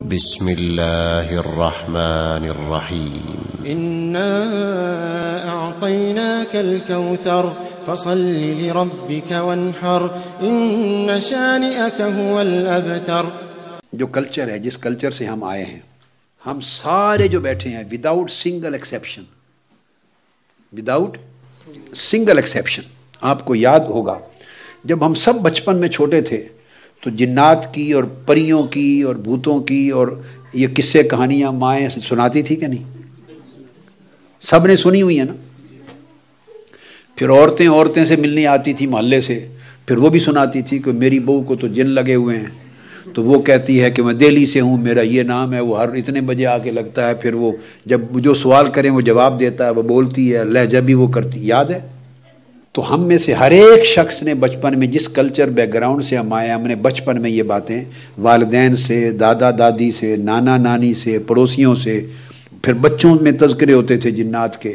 بسم اللہ الرحمن الرحیم إنا أعطيناك الكوثر فصل لربك وانحر إن شانئك هو الأبتر. جو کلچر ہے، جس کلچر سے ہم آئے ہیں، ہم سارے جو بیٹھے ہیں وداؤٹ سنگل ایکسیپشن آپ کو یاد ہوگا جب ہم سب بچپن میں چھوٹے تھے تو جنات کی اور پریوں کی اور بھوتوں کی اور یہ قصے کہانیاں مائیں سناتی تھی کہ نہیں؟ سب نے سنی ہوئی ہے نا. پھر عورتیں سے ملنے آتی تھی محلے سے، پھر وہ بھی سناتی تھی کہ میری بہو کو تو جن لگے ہوئے ہیں، تو وہ کہتی ہے کہ میں دہلی سے ہوں، میرا یہ نام ہے، وہ ہر اتنے بجے آ کے لگتا ہے، پھر وہ جب جو سوال کریں وہ جواب دیتا ہے، وہ بولتی ہے، لہجہ بھی وہ کرتی، یاد ہے؟ تو ہم میں سے ہر ایک شخص نے بچپن میں جس کلچر بیک گراؤنڈ سے ہم آئے، ہم نے بچپن میں یہ باتیں والدین سے، دادا دادی سے، نانا نانی سے، پڑوسیوں سے، پھر بچوں میں تذکرے ہوتے تھے جنات کے.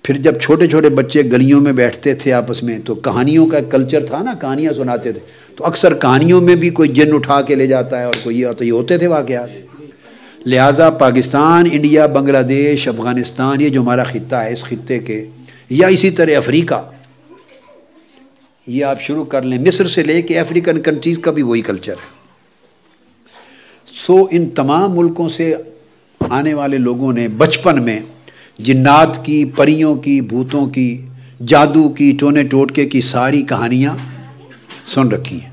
پھر جب چھوٹے چھوٹے بچے گلیوں میں بیٹھتے تھے آپس میں تو کہانیوں کا کلچر تھا نا، کہانیاں سناتے تھے، تو اکثر کہانیوں میں بھی کوئی جن اٹھا کے لے جاتا ہے اور کوئی یہ ہوتے تھے واقعات. لہٰذا پاکستان، انڈیا، بنگلہ دیش، افغانستان، یہ جو ہمارا خطہ ہے، اس خطے کے یا اسی طرح افریقہ، یہ آپ شروع کر لیں، مصر سے لے کے افریقن کنٹریز کا بھی وہی کلچر ہے. ان تمام ملکوں سے آنے والے لوگوں نے بچپن میں جنات کی، پریوں کی، بھوتوں کی، جادو کی، ٹونے ٹوٹکے کی ساری کہانیاں سن رکھی ہیں.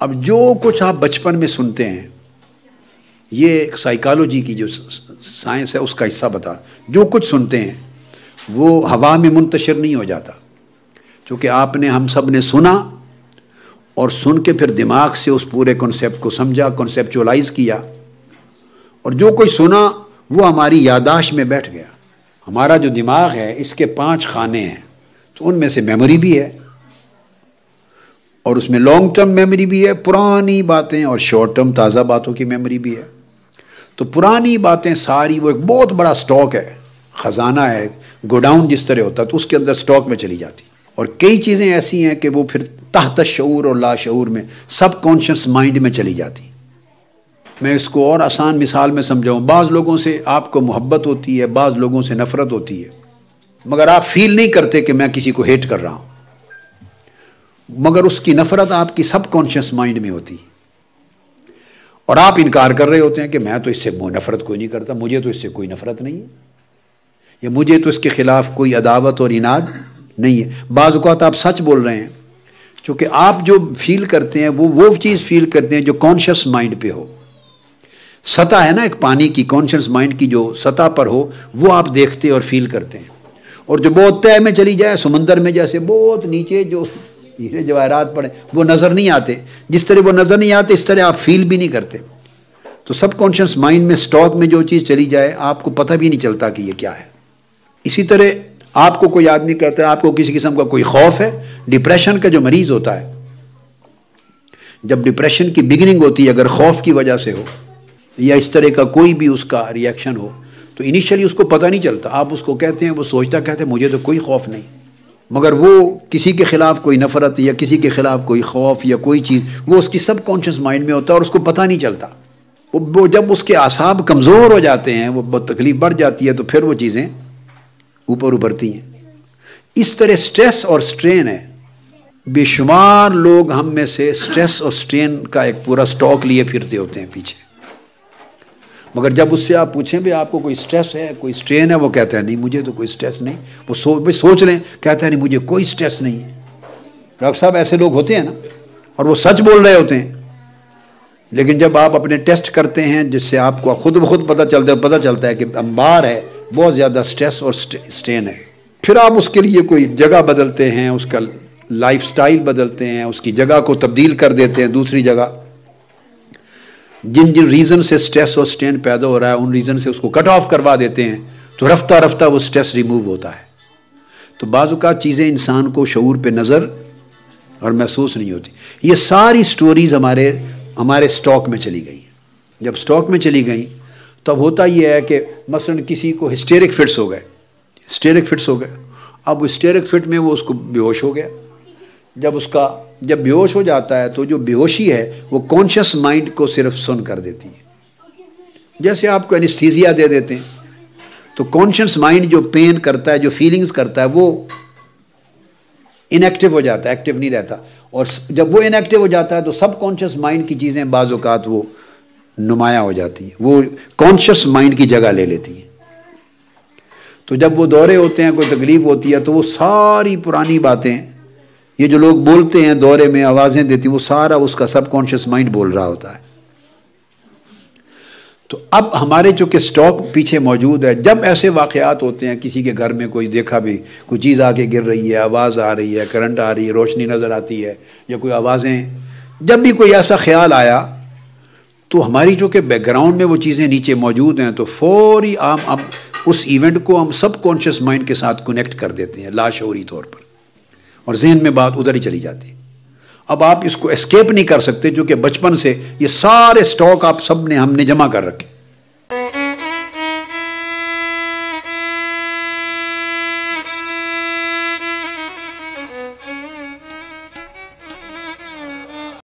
اب جو کچھ آپ بچپن میں سنتے ہیں، یہ ایک سائیکالوجی کی جو سائنس ہے اس کا حصہ بتا، جو کچھ سنتے ہیں وہ ہوا میں منتشر نہیں ہو جاتا، چونکہ آپ نے، ہم سب نے سنا اور سن کے پھر دماغ سے اس پورے کنسیپٹ کو سمجھا، کنسیپچولائز کیا، اور جو کوئی سنا وہ ہماری یادداشت میں بیٹھ گیا. ہمارا جو دماغ ہے اس کے 5 خانے ہیں، تو ان میں سے میموری بھی ہے، اور اس میں لانگ ٹرم میموری بھی ہے، پرانی باتیں، اور شارٹ ٹرم تازہ باتوں کی میموری بھی ہے. تو پرانی باتیں ساری وہ ایک بہت بڑا سٹاک ہے، خزانہ ہے، گوڈاؤن جس طرح ہوتا ہے، تو اس کے اندر سٹاک میں چلی جاتی. اور کئی چیزیں ایسی ہیں کہ وہ پھر تحت شعور اور لاشعور میں، سب کانشیس مائنڈ میں چلی جاتی. میں اس کو اور آسان مثال میں سمجھاؤں، بعض لوگوں سے آپ کو محبت ہوتی ہے، بعض لوگوں سے نفرت ہوتی ہے، مگر آپ فیل نہیں کرتے کہ میں کسی کو ہیٹ کر رہا ہوں، مگر اس کی نفرت آپ کی سب کانشیس مائنڈ میں ہوتی ہے، اور آپ انکار کر رہے ہوتے ہیں کہ میں تو اس سے نفرت کوئی نہیں کرتا، مجھے تو اس سے کوئی نفرت نہیں ہے، یا مجھے تو اس کے خلاف کوئی عداوت اور عناد نہیں ہے. بعض اوقات آپ سچ بول رہے ہیں، چونکہ آپ جو فیل کرتے ہیں وہ چیز فیل کرتے ہیں جو کانشیس مائنڈ پہ ہو. سطح ہے نا ایک پانی کی، کانشیس مائنڈ کی جو سطح پر ہو وہ آپ دیکھتے اور فیل کرتے ہیں، اور جو بہت تہ میں چلی جائے، سمندر میں جیسے بہت نیچے جو ہیرے جواہرات پڑے، وہ نظر نہیں آتے، جس طرح وہ نظر نہیں آتے اس طرح آپ فیل بھی نہیں کرتے. تو سب کانشیس مائنڈ میں سٹاک میں جو چیز چلی جائے آپ کو پتہ بھی نہیں چلتا کہ یہ کیا ہے. اسی طرح آپ کو کوئی آدمی کہتا ہے آپ کو کسی قسم کا کوئی خوف ہے، ڈپریشن کا جو مریض ہوتا ہے، جب ڈپریشن کی بگننگ ہوتی ہے، اگر خوف کی وجہ سے ہو یا اس طرح کا کوئی بھی اس کا ریئیکشن ہو، تو انیشلی اس کو پتہ نہیں چلتا، آپ اس کو کہتے ہیں، وہ سوچتا کہتے ہیں مجھے تو کوئی خوف نہیں، مگر وہ کسی کے خلاف کوئی نفرت یا کسی کے خلاف کوئی خوف یا کوئی چیز، وہ اس کی سب کانشیس مائنڈ میں ہوتا ہے اور اس کو پتہ نہیں چلتا. وہ جب اس کے اعصاب کمزور ہو جاتے ہیں، وہ تکلیف بڑھ جاتی ہے، تو پھر وہ چیزیں اوپر ابھرتی ہیں. اس طرح سٹریس اور سٹرین ہے. بے شمار لوگ ہم میں سے سٹریس اور سٹرین کا ایک پورا سٹاک لیے پھرتے ہوتے ہیں پیچھے، مگر جب اس سے آپ پوچھیں بھی آپ کو کوئی سٹریس ہے، کوئی سٹرین ہے، وہ کہتا ہے نہیں مجھے تو کوئی سٹریس نہیں. وہ سوچ لیں، کہتا ہے نہیں مجھے کوئی سٹریس نہیں ہے. ڈاکٹر صاحب ایسے لوگ ہوتے ہیں نا، اور وہ سچ بول رہے ہوتے ہیں، لیکن جب آپ اپنے ٹیسٹ کرتے ہیں جس سے آپ کو خود بخود پتہ چلتا ہے کہ انبار ہے، بہت زیادہ سٹریس اور سٹرین ہے، پھر آپ اس کے لیے کوئی جگہ بدلتے ہیں، اس کا لائف سٹائل بدلتے ہیں، اس کی جگہ کو تبدیل کر دیتے ہیں دوسری جگہ. جن ریزن سے سٹریس اور سٹرین پیدا ہو رہا ہے ان ریزن سے اس کو کٹ آف کروا دیتے ہیں، تو رفتہ رفتہ وہ سٹریس ریموو ہوتا ہے. تو بعض اوقات چیزیں انسان کو شعور پہ نظر اور محسوس نہیں ہوتی. یہ ساری سٹوریز ہمارے سٹاک میں چلی گئی. جب سٹاک میں چلی گئیں تب ہوتا یہ ہے کہ مثلا کسی کو ہسٹیرک فٹس ہو گئے، اب ہسٹیرک فٹ میں وہ اس کو بے ہوش ہو گیا. جب بے ہوش ہو جاتا ہے تو جو بے ہوشی ہے وہ کانشیس مائنڈ کو صرف سن کر دیتی ہے. جیسے آپ کو انیستھیزیا دے دیتے ہیں تو کانشیس مائنڈ جو پین کرتا ہے، جو فیلنگز کرتا ہے، وہ انیکٹیو ہو جاتا ہے، ایکٹیو نہیں رہتا. اور جب وہ انیکٹیو ہو جاتا ہے تو سب کانشیس مائنڈ کی چیزیں بعض اوقات وہ نمایاں ہو جاتی ہیں، وہ کانشیس مائنڈ کی جگہ لے لیتی ہیں. تو جب وہ دورے ہوتے ہیں، کوئی تکلیف ہوتی ہے، تو وہ ساری پرانی باتیں، یہ جو لوگ بولتے ہیں دورے میں آوازیں دیتی ہیں، وہ سارا اس کا سب کانشیس مائنڈ بول رہا ہوتا ہے. تو اب ہمارے چونکہ اسٹاک پیچھے موجود ہے، جب ایسے واقعات ہوتے ہیں، کسی کے گھر میں کوئی دیکھا بھی، کوئی چیز آ کے گر رہی ہے، آواز آ رہی ہے، کرنٹ آ رہی ہے، روشنی نظر آتی ہے، یا کوئی آوازیں، جب بھی کوئی ایسا خیال آیا تو ہماری چونکہ بیک گراؤنڈ میں وہ چیزیں نیچے موجود ہیں، تو فوری ہم اس ایونٹ کو ہم سب کانشیس مائنڈ کے ساتھ کنیکٹ کر دیتے ہیں لاشعوری طور پر، اور ذہن میں بات ادھر ہی چلی جاتی ہے. اب آپ اس کو اسکیپ نہیں کر سکتے، چونکہ بچپن سے یہ سارے سٹاک آپ سب نے ہم نے جمع کر رکھے.